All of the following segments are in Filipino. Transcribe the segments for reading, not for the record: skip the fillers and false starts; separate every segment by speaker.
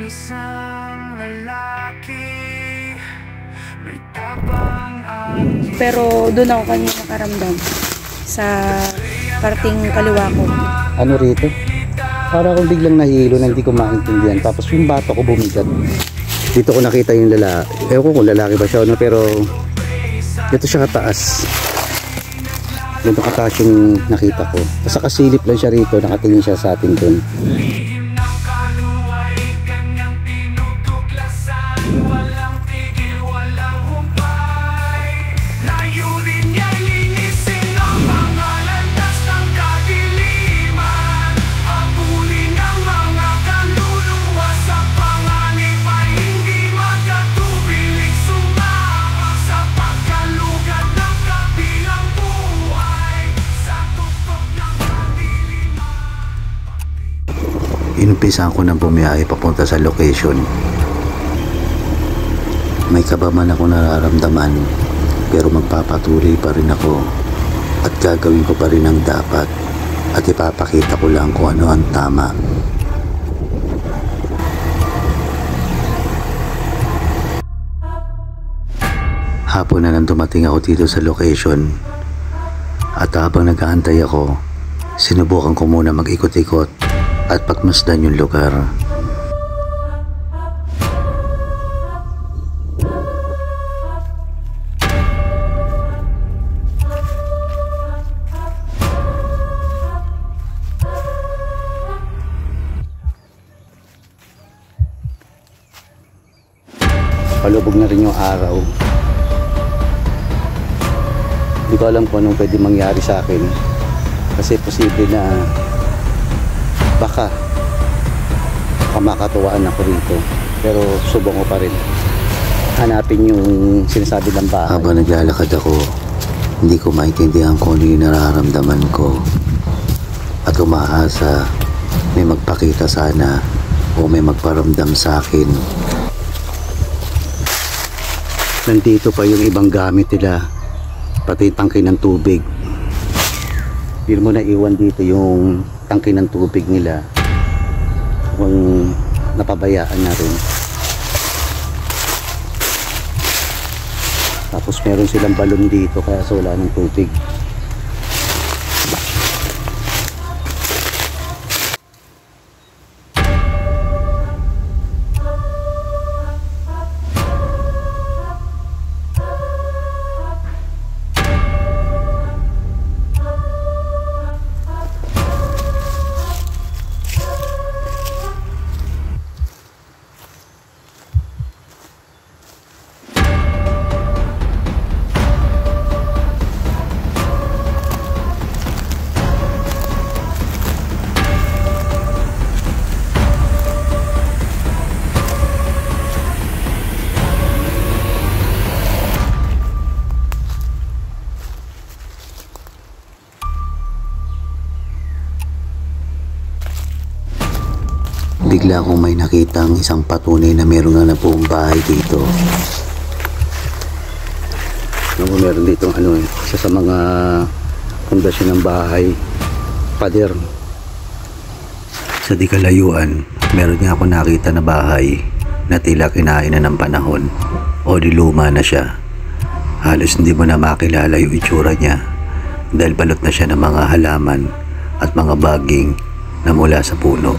Speaker 1: isang lalaki, may tabang at
Speaker 2: Pero doon ako kanina nakaramdam sa parting kaliwa ko.
Speaker 3: Ano rito? Para akong biglang nahilo na hindi ko maintindihan. Tapos yung bato ko bumigat. Dito ko nakita yung lalaki. Ewan ko kung lalaki ba siya o no, pero dito siya kataas. Dito kataas yung nakita ko. Tapos kasilip lang siya rito. Nakatingin siya sa atin dun.
Speaker 1: lihim ng kaluway, kanyang tinutuklasan. Walang tigil, walang humpay. Layunin niya'y linisin ang mga landas ng kadiliman. Abulin ang mga kaluluwa sa panganib ay hindi magkatubiling. Sumama sa pagkalugad ng kabilang buhay sa tuktok ng kadiliman.
Speaker 3: Inumpisahan ko ng bumiyahe papunta sa location. May kaba man ako nararamdaman, pero magpapatuloy pa rin ako at gagawin ko pa rin ang dapat at ipapakita ko lang kung ano ang tama. Hapon na nang dumating ako dito sa location at habang nag-aantay ako, sinubukan ko muna mag-ikot-ikot at pagmasdan yung lugar. Palubog na rin yung araw. Hindi ko alam kung anong pwede mangyari sa akin kasi posible na baka makatuwaan ako rito, pero subong ko pa rin hanapin yung sinasabi ng bahay. Habang naglalakad ako, hindi ko maintindihan kung ano yung nararamdaman ko at umaasa may magpakita sana o may magparamdam sa akin. Nandito pa yung ibang gamit nila, pati tangke ng tubig. Hindi mo na iwan dito yung tangke ng tubig nila kung napabayaan na rin. Tapos meron silang balon dito kaya wala ng tubig. Bigla akong may nakitang isang patunay na meron na buong bahay dito. Meron dito isa sa mga pundasyon ng bahay, pader. Sa di kalayuan, meron nga ako nakita na bahay na tila kinain na ng panahon o diluma na siya. Halos hindi mo na makilala yung itsura niya dahil balot na siya ng mga halaman at mga baging na mula sa puno.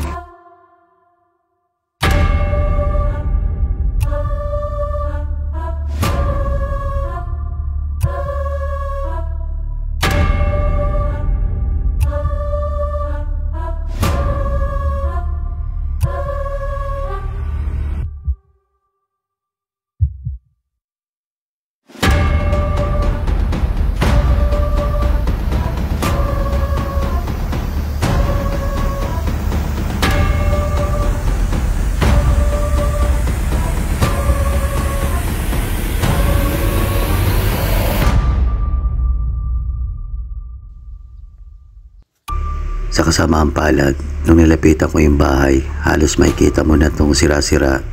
Speaker 3: Sa kasamaang palad, nung nilapitan ko yung bahay, halos makikita mo na itong sira-sira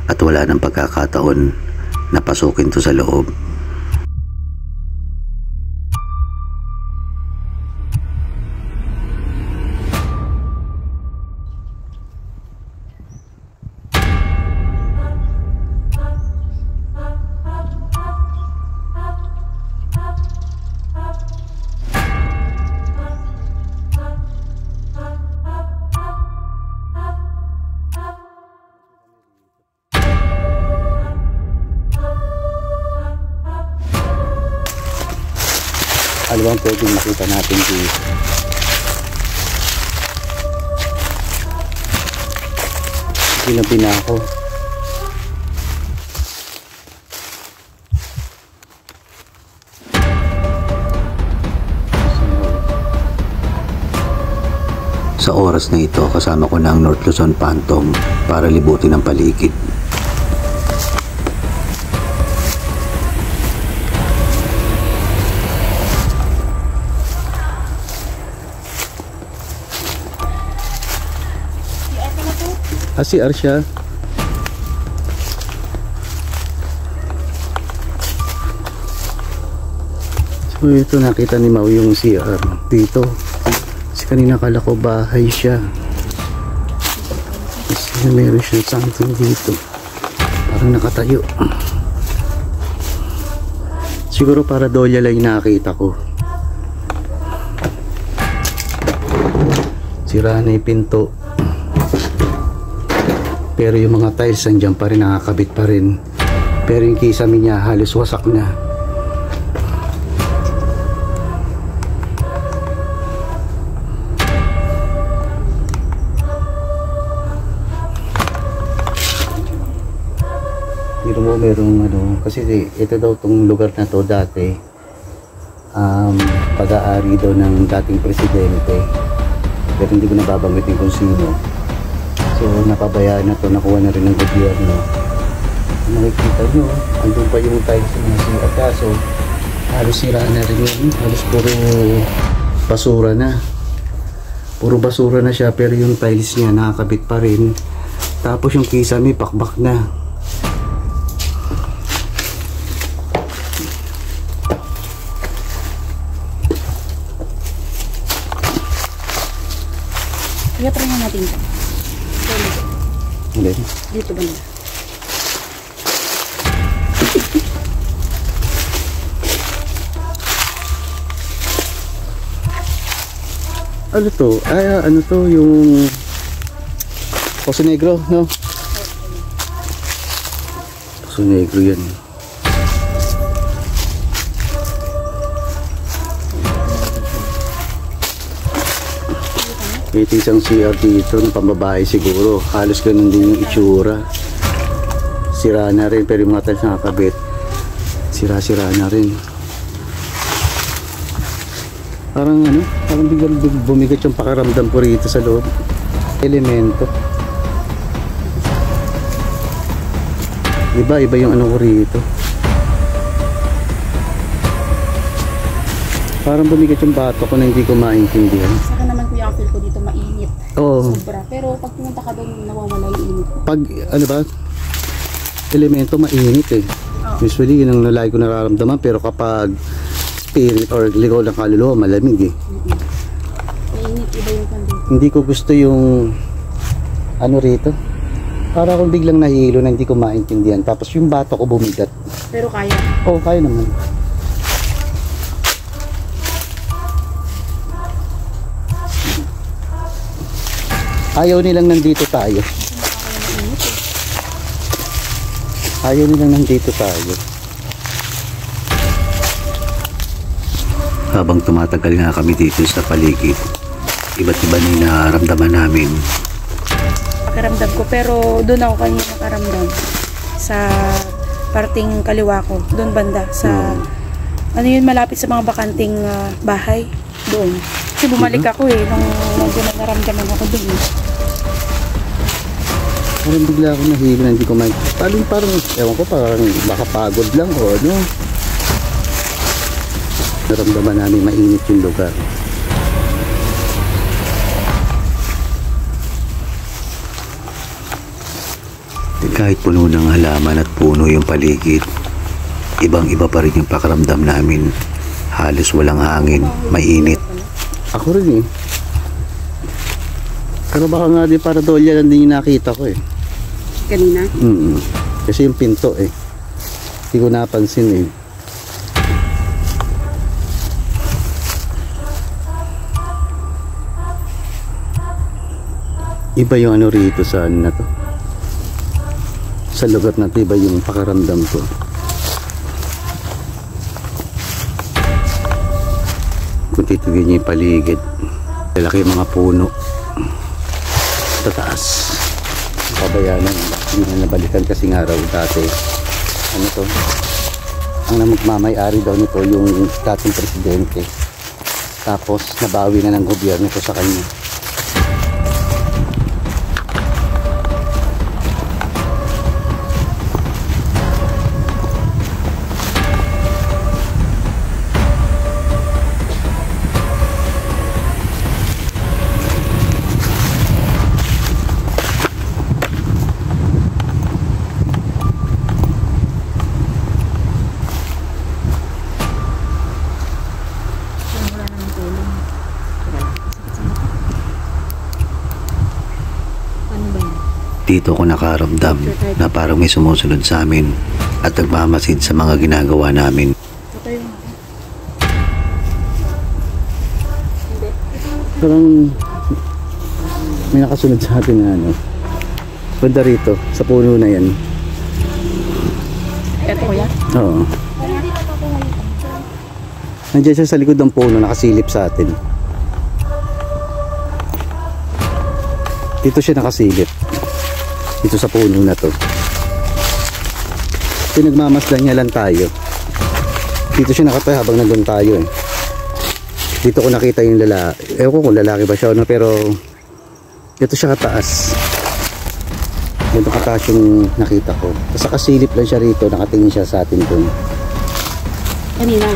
Speaker 3: at wala ng pagkakataon na pasukin to sa loob. Ano bang pwedeng makita natin dito? Ginabi na ako. Sa oras na ito, kasama ko na ang North Luzon Phantom para libutin ang paligid. CR siya. So ito, nakita ni Mau yung CR dito. Kasi kanina kala ko bahay siya. Kasi meron siya something dito. Parang nakatayo. Siguro para dolya lang yung nakita ko. Sira na yung pinto. Pero yung mga tiles nandiyan pa rin, nakakabit pa rin. Pero yung kisame niya halos wasak na. Pero mo merong ano, kasi ito daw tong lugar na to dati pag-aari daw ng dating presidente. Pero hindi ko nababanggitin kung sino. So napabayaan na to, nakuha na rin ng gobyerno. Nakikita nyo, andun pa yung tiles na siya. Kaso halos sira na rin yun. Halos puro basura na. Puro basura na siya, pero yung tiles niya nakakabit pa rin. Tapos yung kisame pakbak na.
Speaker 2: Kaya try na natin ito.
Speaker 3: Hindi.
Speaker 2: Dito ba nila?
Speaker 3: Ano to? Ay, ano to? Yung Poso Negro, no? Poso Negro yan. Ito isang CR dito ng pambabae siguro. Halos ganun din yung itsura. Sira na rin, pero yung mga tiles nakakabit, sira-sira na rin. Parang ano, parang biglang bumigat yung pakaramdam ko rito sa loob. Elemento. Iba yung ano ko rito. Parang bumigat yung bato ko na hindi ko maintindihan.
Speaker 2: Saka naman kuya, ang feel ko dito mainit.
Speaker 3: Oo.
Speaker 2: Sobra. Pero pag pumunta ka doon, nawawala yung init.
Speaker 3: Pag ano ba, elemento mainit eh.
Speaker 2: Oh.
Speaker 3: Usually yun ang lagi ko nararamdaman, pero kapag spirit or ligaw ng kaluluwa, malamig eh.
Speaker 2: Mainit, iba yung kandito.
Speaker 3: Hindi ko gusto yung ano rito. Para akong biglang nahilo na hindi ko maintindihan. Tapos yung bato ko bumigat.
Speaker 2: Pero kaya.
Speaker 3: Oo, kaya naman. Ayaw nilang nandito tayo. Ayaw nilang nandito tayo. Habang tumatagal nga kami dito sa paligid, iba't iba na yung nararamdaman namin.
Speaker 2: Pakiramdam ko, pero doon ako kanina nakaramdam. Sa parting kaliwa ko, doon banda. Sa, ano yun, malapit sa mga bakanting bahay. Doon. Kasi bumalik ako eh, nung doon na naramdaman ako doon eh.
Speaker 3: Parang bigla ako nahilo na hindi ko may... Parang, ewan ko, parang baka pagod lang o ano. Naramdaman namin mainit yung lugar. Kahit puno ng halaman at puno yung paligid, ibang-iba pa rin yung pakaramdam namin. Halos walang hangin, mainit. Ako rin eh. Pero baka nga di para dolya lang din yung nakita ko eh.
Speaker 2: Kanina?
Speaker 3: Kasi yung pinto eh. Hindi ko napansin eh. Iba yung ano rito sa ano na to. Sa lugar na to, iba yung pakaramdam ko. Kung titignan niyo yung paligid, lalaki yung mga puno sa taas. Pabayanan, hindi na nabalikan kasi nga raw dati. Ano to? Ang magmamay-ari daw nito yung dating presidente. Tapos nabawi na ng gobyerno ko sa kanya. Dito ko nakaramdam na parang may sumusunod sa amin at nagmamasid sa mga ginagawa namin. Parang may nakasunod sa atin na ano. Banda rito, sa puno na yan.
Speaker 2: Ito kuya?
Speaker 3: Oo. Nandiyan siya sa likod ng puno, nakasilip sa atin. Dito siya nakasilip. Dito sa puno na to. Pinagmamasdan niya lang tayo. Dito siya nakatayo habang nandun tayo eh. Dito ko nakita yung lalaki. Ewan ko kung lalaki ba siya o no, pero dito siya kataas. Dito kataas yung nakita ko. Tapos nakasilip lang siya rito, nakatingin siya sa atin dun.
Speaker 2: Kanina?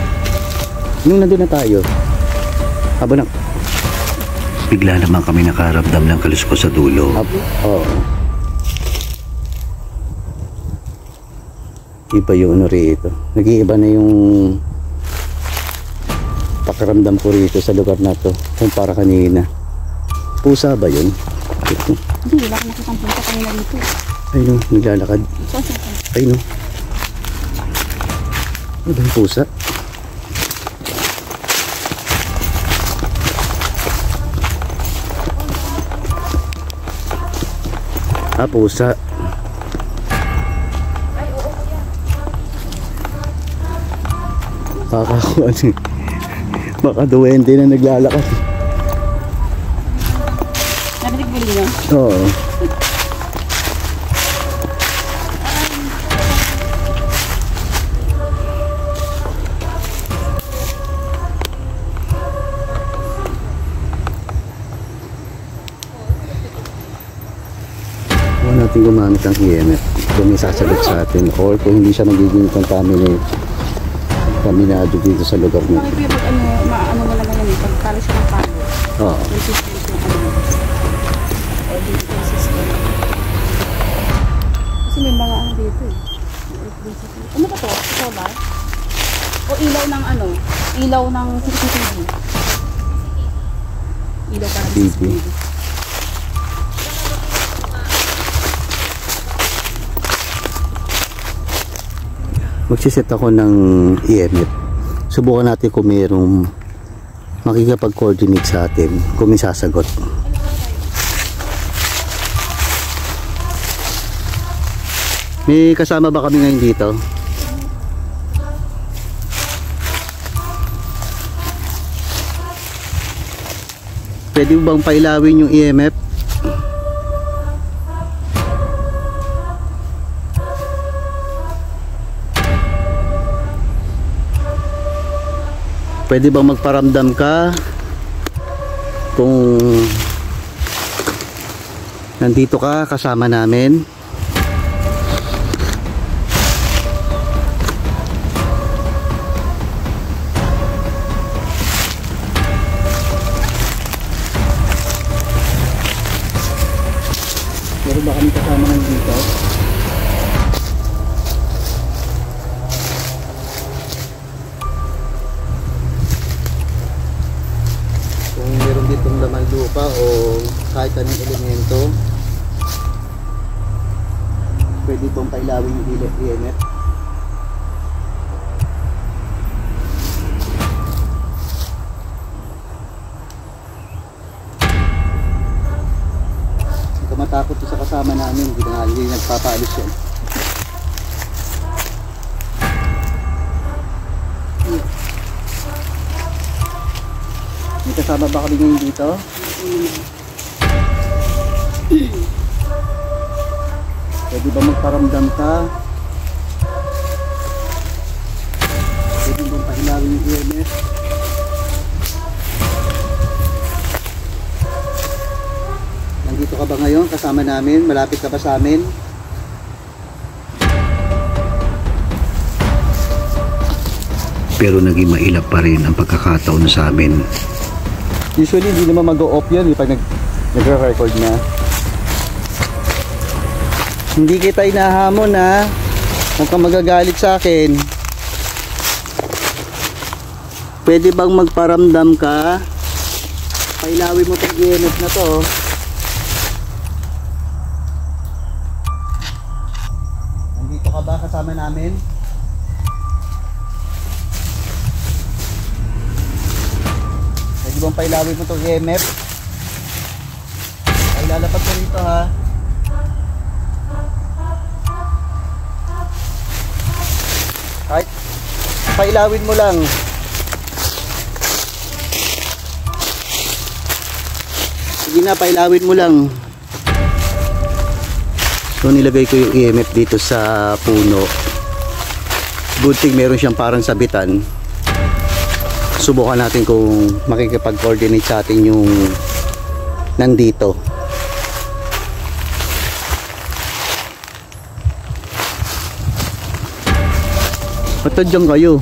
Speaker 3: Nung nandun na tayo. Habang bigla naman kami nakaramdam ng kaluskos sa dulo. Oo. Iba yung ano rito. Nag-iiba na yung pakiramdam ko rito sa lugar na to kumpara kanina. Pusa ba yun?
Speaker 2: Hindi, wala ko nakita ang pusa kanina dito.
Speaker 3: Ay no, naglalakad. Ay no. Ano ba yung pusa? Pusa. Baka duwende na naglalakad.
Speaker 2: Narinig mo niyo?
Speaker 3: Oo. Huwag natin gumamit ang EMF kung may sasagot sa atin or kung hindi siya magiging contaminado dito sa lugar nito.
Speaker 2: Pag maano mo naman yan, pagkali siya ng palo.
Speaker 3: Oo.
Speaker 2: Resistance yung ano. Dito resistance. Kasi may mga ano dito eh. Ano ba to? Ito ba? O ilaw ng ano? Ilaw ng CCTV. Ilaw para sa CCTV.
Speaker 3: Magsiset ako ng EMF. Subukan natin kung mayroong makikipag-coordinate sa atin kung may sasagot. May kasama ba kami ngayon dito? Pwede bang pailawin yung EMF? Pwede bang magparamdam ka kung nandito ka kasama namin? Meron ba kami kasama nandito? Ditong laman lupa o kahit anong elemento, pwede pong pailawin yung EMF. Hindi ka matakot sa kasama namin, hindi nagpapaalis yan. kasama ba kami ngayon dito? Pwede ba magparamdam ka? Pwede bang pailawin yung EMF? Nandito ka ba ngayon kasama namin? Malapit ka ba sa amin? Pero naging mailap pa rin ang pagkakataon sa amin. Usually hindi naman mag-o-off yan pag nagre-record na. Hindi kita inahamon ha. Huwag kang magagalit sa akin. Pwede bang magparamdam ka? Pailawin mo itong EMF na to. Nandito ka ba kasama namin? Pwede bang pailawin mo itong EMF? Ay lalapat ko rito ha. Kahit pailawin mo lang. Sige na, pailawin mo lang. So nilagay ko yung EMF dito sa puno. Good thing meron siyang parang sabitan. Subukan natin kung makikipag-coordinate sa atin yung nandito. Ba't dyan kayo?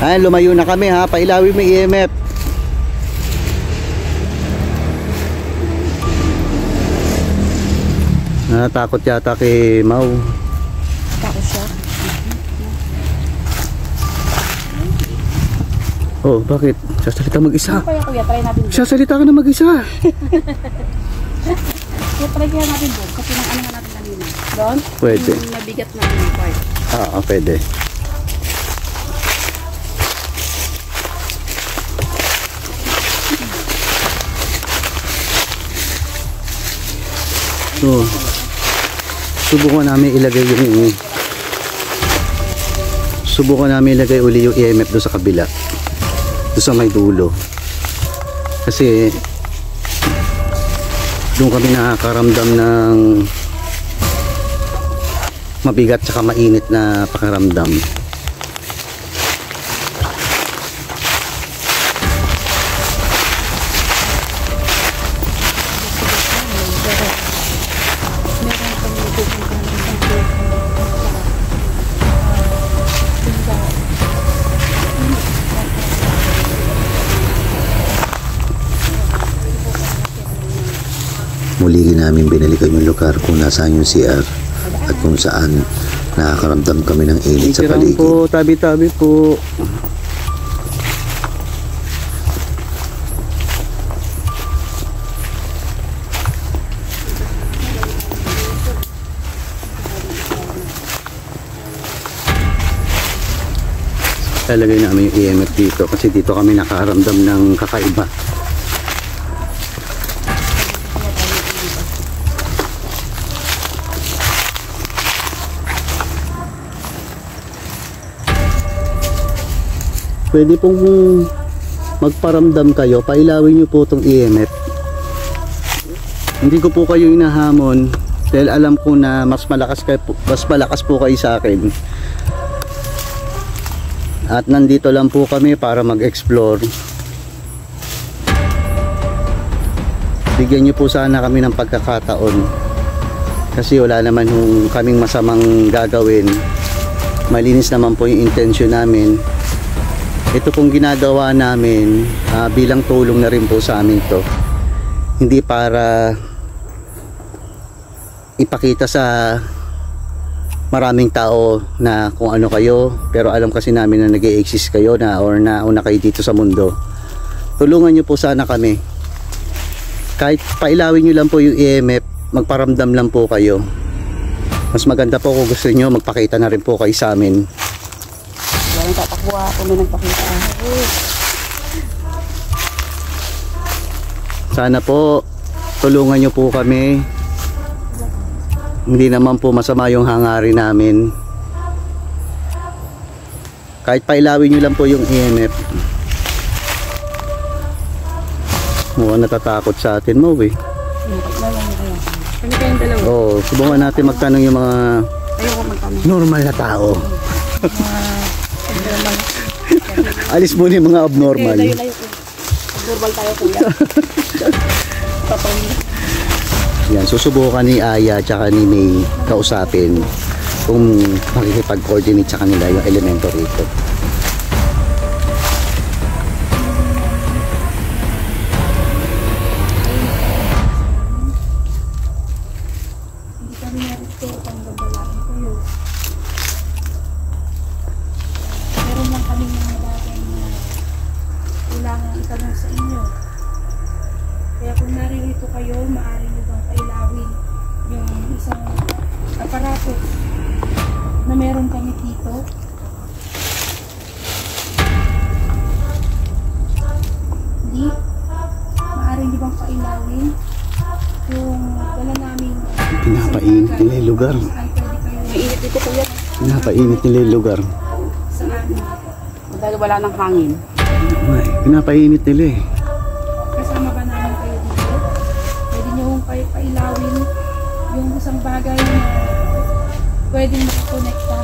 Speaker 3: Ay, lumayo na kami ha. Pailawin mo EMF. Natakot yata kay Mau.
Speaker 2: Takot siya.
Speaker 3: Oh, bakit? Sasalita mag-isa.
Speaker 2: Kaya kuya, try natin doon.
Speaker 3: Sasalita ka na mag-isa.
Speaker 2: Kaya try kaya natin doon. Kasi nang ano nga natin kanina. Doon?
Speaker 3: Pwede.
Speaker 2: Yung mabigat na yung part.
Speaker 3: Pwede. So, subukan namin ilagay uli yung EMF doon sa kabila. Doon sa may dulo. Kasi doon kami nakakaramdam ng mabigat tsaka mainit na pakiramdam. Muli namin binalikan yung lugar kung nasaan yung CR at kung saan nakakaramdam kami ng init sa paligid. Po, tabi-tabi po. Lalagay namin yung EMF dito kasi dito kami nakakaramdam ng kakaiba. Pwede pong magparamdam kayo, pailawin nyo po itong EMF. Hindi ko po kayo inahamon dahil alam ko na mas malakas po kayo sa akin. At nandito lang po kami para mag-explore. Bigyan nyo po sana kami ng pagkakataon kasi wala naman kaming masamang gagawin. Malinis naman po yung intensyon namin. Ito pong ginagawa namin bilang tulong na rin po sa amin to. Hindi para ipakita sa maraming tao na kung ano kayo, pero alam kasi namin na nag-e-exist kayo na or nauna kayo dito sa mundo. Tulungan nyo po sana kami. Kahit pailawin nyo lang po yung EMF, magparamdam lang po kayo. Mas maganda po kung gusto nyo, magpakita na rin po kayo sa amin.
Speaker 2: Walang tatakwa kung may nagpakita.
Speaker 3: Sana po tulungan nyo po kami. Hindi naman po masama yung hangarin namin. Kahit pailawin nyo lang po yung EMF. Mukhang natatakot sa atin mo eh.
Speaker 2: Kami kayong dalawa.
Speaker 3: Oo, subukan natin magtanong yung mga
Speaker 2: Ayoko magkami.
Speaker 3: normal na tao. Alis muna yung mga abnormal.
Speaker 2: Layo-layo ko. Normal tayo kuya. Papawin.
Speaker 3: Yan, susubukan ni Aya tsaka ni May kausapin kung makikipag-coordinate sa kanila yung elemento rito.
Speaker 2: Hindi kami narito kung babalaan kayo. Meron lang kami mga bagay na kailangan itanong sa inyo. Kaya kung naririto kayo, maaari nyo bang pailawin yung isang aparato na meron kami dito. Hindi. Maaari nyo bang pailawin yung wala namin
Speaker 3: Pinapainit nila yung lugar.
Speaker 2: ay pwede kayo mainit dito kuya
Speaker 3: Pinapainit nila yung lugar.
Speaker 2: sa amin.
Speaker 4: Dahil wala ng hangin.
Speaker 3: Ay, pinapainit nila eh.
Speaker 2: Kasama ba namin kayo dito? Pwede nyo hong pailawin yung isang bagay na pwedeng makakonekta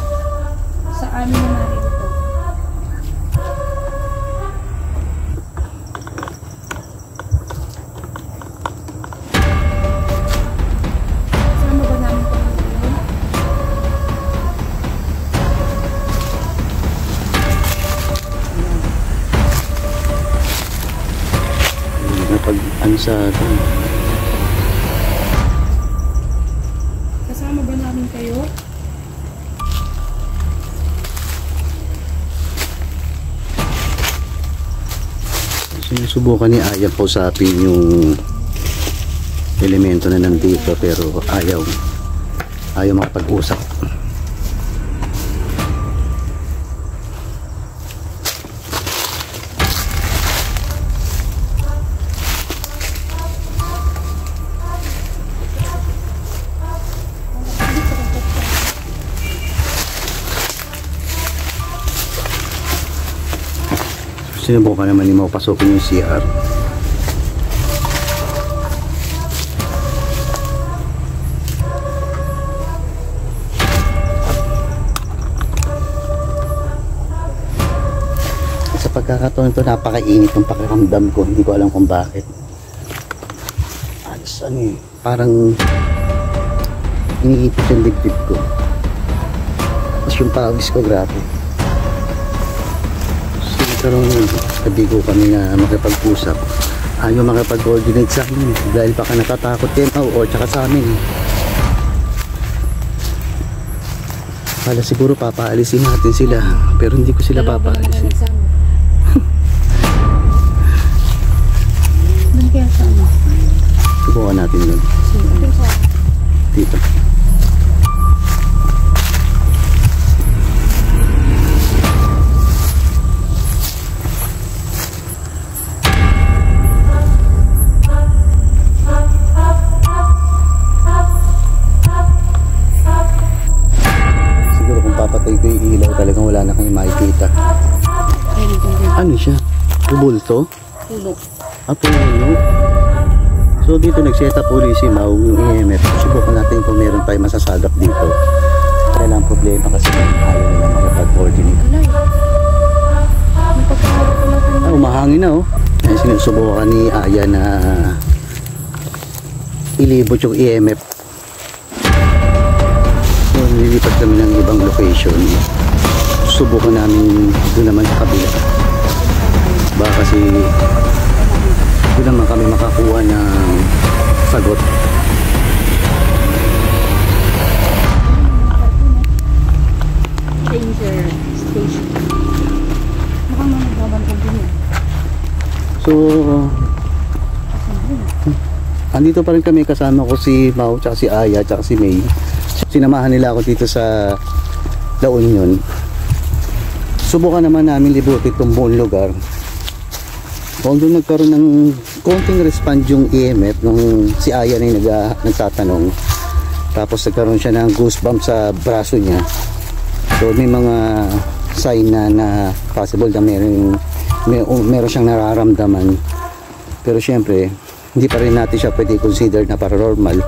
Speaker 2: sa amin na narito. Kasama ba namin kayo dito?
Speaker 3: Napag ano sa atin.
Speaker 2: Kasama ba namin kayo?
Speaker 3: Sinusubukan ni Aya kausapin yung elemento na nandito pero ayaw makapag-usap. Sinubukan naman ni Mau pasukin yung CR. Sa pagkakataon ito, napakainit ng pakiramdam ko. Hindi ko alam kung bakit. Alas, ano eh, parang iniipit yung dibdib ko. Tapos yung pawis ko, grabe. Nagkaroon ng kabigo kami na makipag-usap. Ayaw makipag-coordinate sa amin dahil baka natatakot din o tsaka sa amin. Kala siguro papaalisin natin sila pero hindi ko sila papaalisin.
Speaker 2: Doon kaya sa ano?
Speaker 3: Subukan natin yun. Dito. Papatay ko yung ilaw, talagang wala na kayo makikita. Ano siya? Bulto?
Speaker 4: Puno.
Speaker 3: Puno. So dito nag-set up ulit si Mau yung EMF. Subukan natin kung meron tayong masasagap dito. Kaya lang problema kasi ayaw nila makapag-coordinate. Umahangin na oh. Kaya sinusubukan ni Aya na ilibot yung EMF. Nililipat kami ng ibang location. Subukan namin doon naman sa kabila. Baka kasi doon naman kami makakuha ng sagot.
Speaker 4: Danger station.
Speaker 2: Mukhang mga nagbabantay din eh.
Speaker 3: So, andito pa rin kami, kasama ko si Mau, tsaka si Aya, tsaka si May. Sinamahan nila ako dito sa La Union. Subukan naman namin libutin itong buong lugar. Although nagkaroon ng konting respond yung EMF nung si Aya na yung nagtatanong, tapos nagkaroon siya ng goosebumps sa braso niya. So may mga sign na possible na meron siyang nararamdaman. Pero syempre hindi pa rin natin siya pwede consider na paranormal.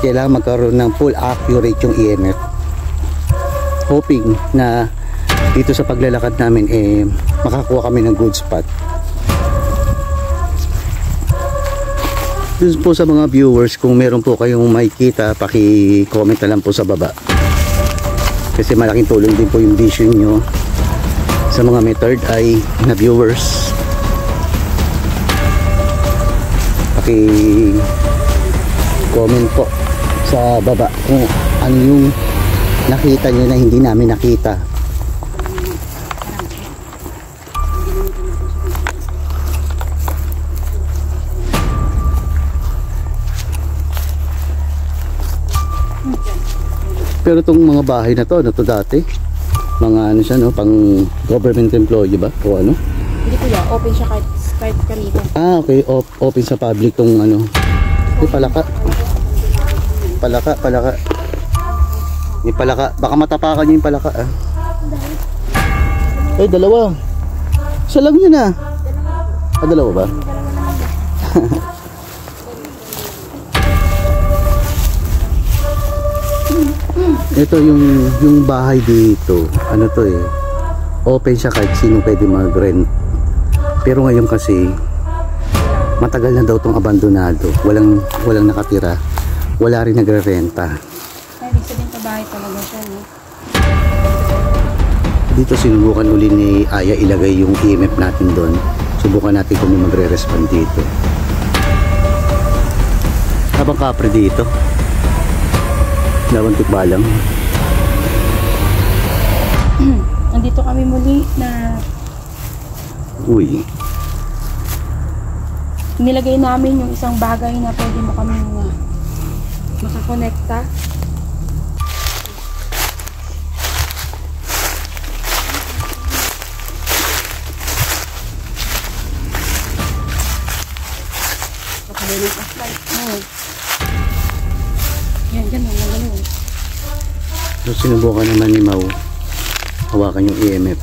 Speaker 3: Kailangan magkaroon ng full accurate yung EMF, hoping na dito sa paglalakad namin makakuha kami ng good spot. Dun po sa mga viewers, kung meron po kayong makikita, paki-comment na lang po sa baba, kasi malaking tulong din po yung vision nyo sa mga may third eye na viewers. Paki-comment po sa baba kung ano yung nakita nyo na hindi namin nakita. Pero itong mga bahay na to, ano to dati? Mga ano siya, no? Pang government employee ba? O ano?
Speaker 2: Hindi kuya, open siya kahit kanina.
Speaker 3: Ah, okay. Open sa public tong ano. May palaka. Palaka. May palaka. Baka matapakan niyo yung palaka, ah. Ay, dalawa. Isa lang yun, ah. Ah, dalawa ba? Ito yung bahay dito. Ano to open siya kahit sino pwede mag-rent. Pero ngayon kasi matagal na daw tong abandonado. Walang nakatira. Wala rin nagre-renta.
Speaker 2: Ay, ibig sabihin bahay talaga siya, no?
Speaker 3: Dito sinubukan uli ni Aya ilagay yung EMF natin doon. Subukan natin kung may magre-respond dito. Habang kapre dito. Nabantik balang.
Speaker 2: Nandito kami muli na
Speaker 3: Uy.
Speaker 2: nilagay namin yung isang bagay na pwede mo kami makakonekta.
Speaker 4: Kapag ng flashlight.
Speaker 2: Yan, dyan, ganun.
Speaker 3: So sinubukan naman ni Mau hawakan yung EMF.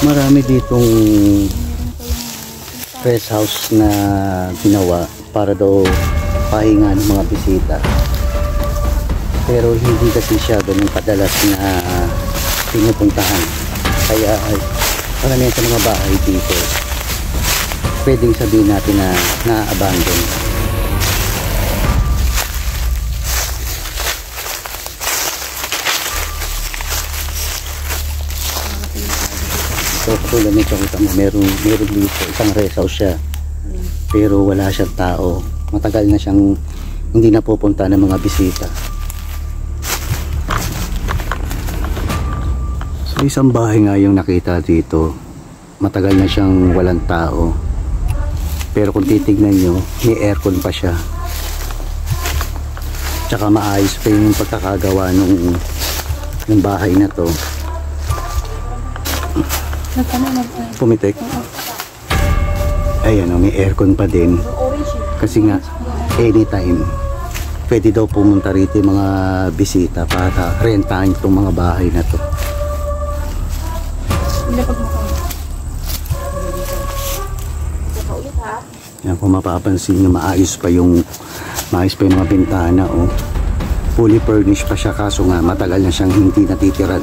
Speaker 3: Marami ditong rest house na ginawa para daw pahinga ng mga bisita. Pero hindi kasi siya ganun kadalas na pinupuntahan. Kaya karamihan sa mga bahay dito pwedeng sabihin natin na na-abandon. So katulad nito, kita mo, meron dito isang rest house siya, pero wala siyang tao. Matagal na siyang hindi napupunta ng mga bisita. So isang bahay nga yung nakita dito, matagal na siyang walang tao, pero kung titignan nyo, may aircon pa siya, tsaka maayos pa yung pagkakagawa ng bahay na to. Pumitik. Ayan o, may aircon pa din. Kasi nga anytime pwede daw pumunta rito yung mga bisita para rentahan itong mga bahay na to. Yan, kung mapapansin nyo, maayos pa yung mga bintana, oh. Fully furnished pa siya, kaso nga matagal na siyang hindi natitiran.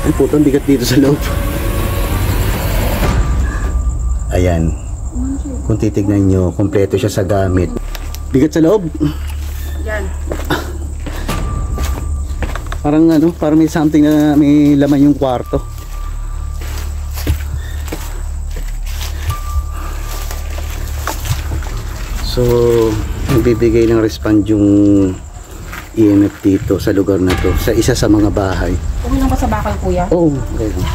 Speaker 3: Ay putang bigat dito sa loob. Ayan, kung titignan nyo, kompleto siya sa gamit. Bigat sa loob.
Speaker 4: Yan.
Speaker 3: Parang ano, parang may something na may laman yung kwarto. So, nagbibigay ng respond yung EMF dito sa lugar na to, sa isa sa mga bahay.
Speaker 4: Okay lang ba sa bakal, kuya?
Speaker 3: Oo, okay lang.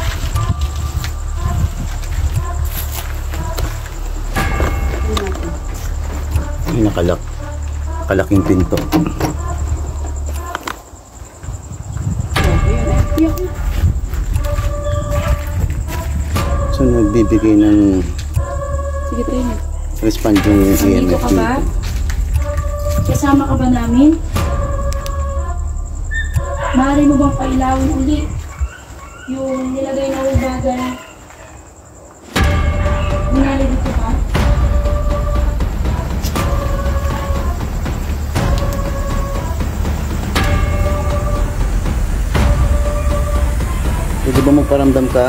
Speaker 3: Ay, nakalaking pinto. So, nagbibigay ng
Speaker 2: Sige, try mo.
Speaker 3: respond yung
Speaker 2: Nandito
Speaker 3: EMF
Speaker 2: ka ba?
Speaker 3: dito.
Speaker 2: Kasama ka ba namin? Maaari mo bang pailawin ulit yung nilagay na bagay? Minali dito ka?
Speaker 3: Pwede ba magparamdam ka?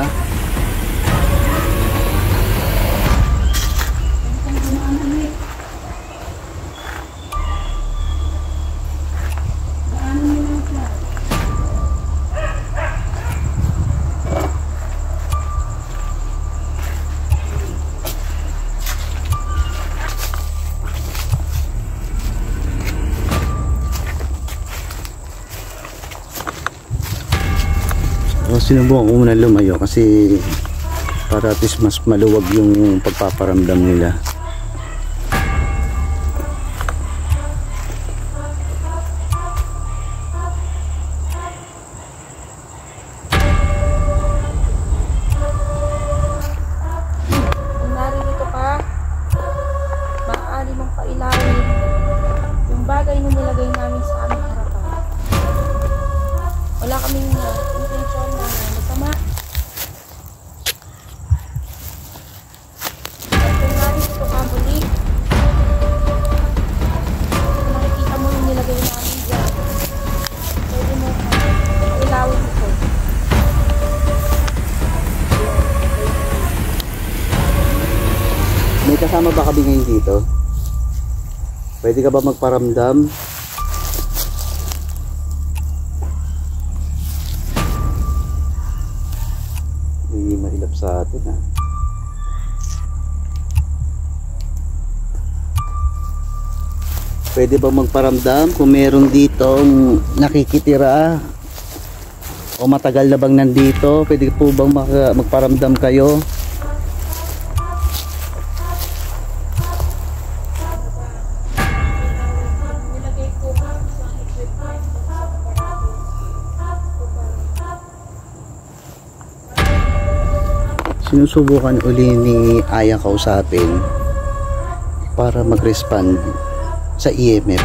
Speaker 3: Sinubukan ko muna lumayo kasi para at least mas maluwag yung pagpaparamdam nila.
Speaker 2: Kung naririto ka, maaari mong pailawin yung bagay na nilagay namin sa aming harapan. Wala kaming intensyon na masama. At kung naririto ka muli, kung makikita mo yung nilagay namin dyan, pwede mo pailawin ito.
Speaker 3: May kasama ba kami ngayon dito? Pwede ka ba magparamdam? May mailap sa atin ha. Pwede ba magparamdam kung meron ditong nakikitira o matagal na bang nandito? Pwede po bang magparamdam kayo?
Speaker 2: Nilagay ko sa equipment sa aparato.
Speaker 3: Sinusubukan uli ni Aya kausapin para mag-respond sa EMF,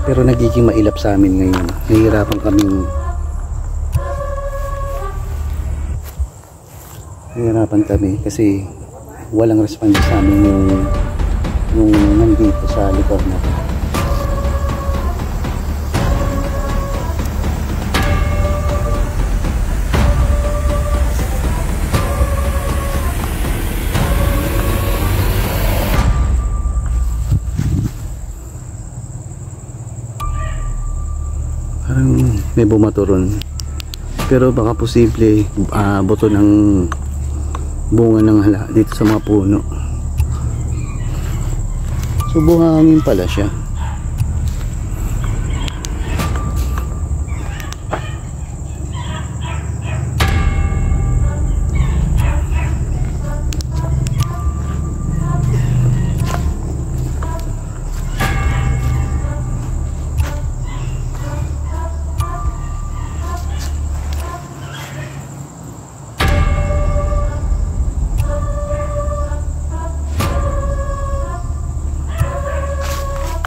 Speaker 3: pero nagiging mailap sa amin ngayon. Nahihirapan kami kasi walang response sa amin yung nandito sa likod na to. Parang may bumato ron, pero baka posible buto ng bunga ng hala dito sa mga puno. So buhangin pala siya.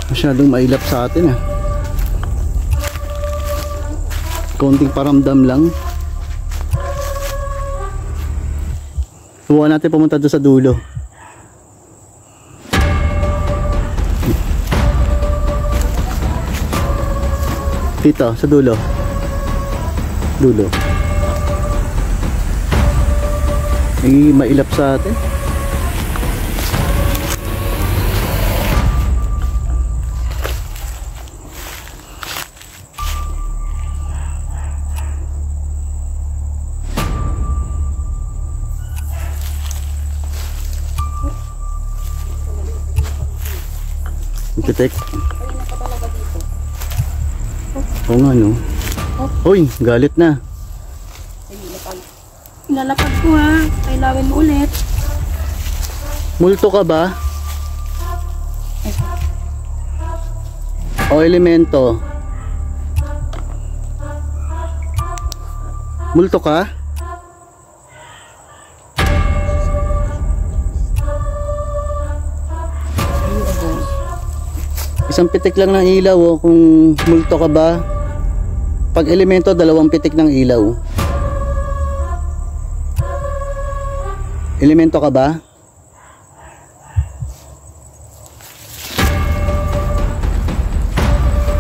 Speaker 3: Masyadong mailap sa atin ah. Konting paramdam lang. Subukan natin pumunta doon sa dulo. Dito, sa dulo. Dulo. May mailap sa atin. pitik.
Speaker 4: Kanina pa talaga dito.
Speaker 3: Oo nga, no? Uy, galit na.
Speaker 4: Ilalapag ko ha. Kailawin mo ulit.
Speaker 3: Multo ka ba? O elemento? Multo ka? Isang pitik lang ng ilaw, oh, kung multo ka ba. Pag elemento, 2 pitik ng ilaw. Elemento ka ba?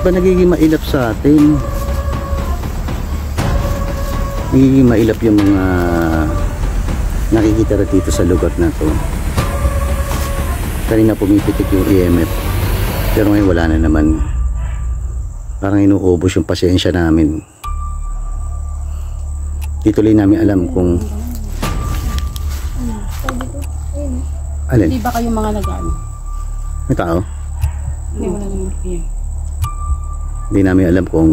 Speaker 3: Ba nagiging mailap sa atin? Nagiging mailap yung mga nakikita dito sa lugar na to. Kanina pumipitik yung EMF, pero ngayon wala na naman. Parang inuubos yung pasensya namin. Di tuloy namin alam kung alin?
Speaker 4: Hindi ba kayo mga nag-ano?
Speaker 3: May tao?
Speaker 4: Hindi, wala naman kayo.
Speaker 3: Hindi namin alam kung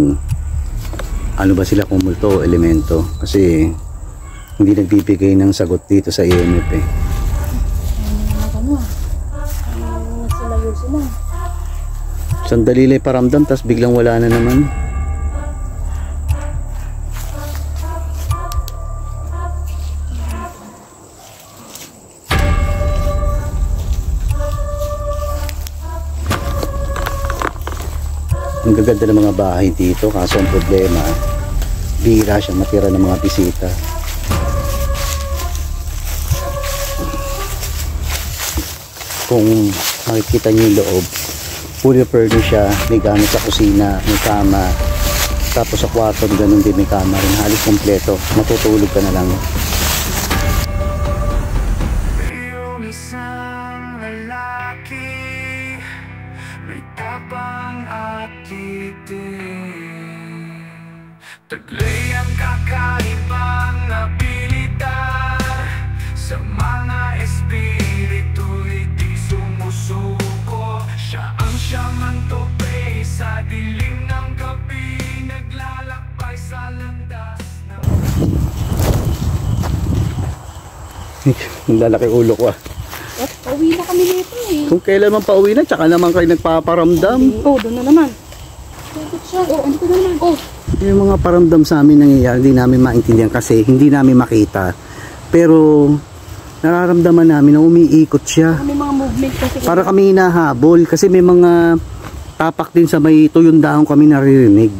Speaker 3: ano ba sila, kung multo o elemento, kasi hindi nagbibigay ng sagot dito sa EMF eh.
Speaker 4: Ano ah? Sila yun sila.
Speaker 3: Sandali lang paramdam, tas biglang wala na naman. Ang gaganda ng mga bahay dito, kaso ang problema, bihira siya matira ng mga bisita. Kung makikita niyo yung loob, fully furnished siya, may gamit sa kusina, may kama, tapos sa kwarto ganun din may kama rin, halos kompleto, matutulog ka na lang.
Speaker 1: Yung isang lalaki, may tapang at titig. Taglay ang kakaibang abilidad, sa mga espiritu'y di sumusuko. Siya ang siyang tope, sa dilim ng gabi, naglalakbay sa landas na...
Speaker 3: Ang lalaki ulo ko ah.
Speaker 4: Pauwi na kami dito eh.
Speaker 3: Kung kailan man pauwi na, tsaka naman kayo nagpaparamdam.
Speaker 4: Oh, doon na naman. Bakit siya? Oh, andito na naman. Oh.
Speaker 3: Yung mga paramdam sa amin nangyayari, hindi namin maintindihan kasi hindi namin makita. Pero nararamdaman namin na umiikot siya.
Speaker 4: May mga movement kasi.
Speaker 3: Para kami hinahabol kasi may mga tapak din sa may tuyong dahon kami naririnig.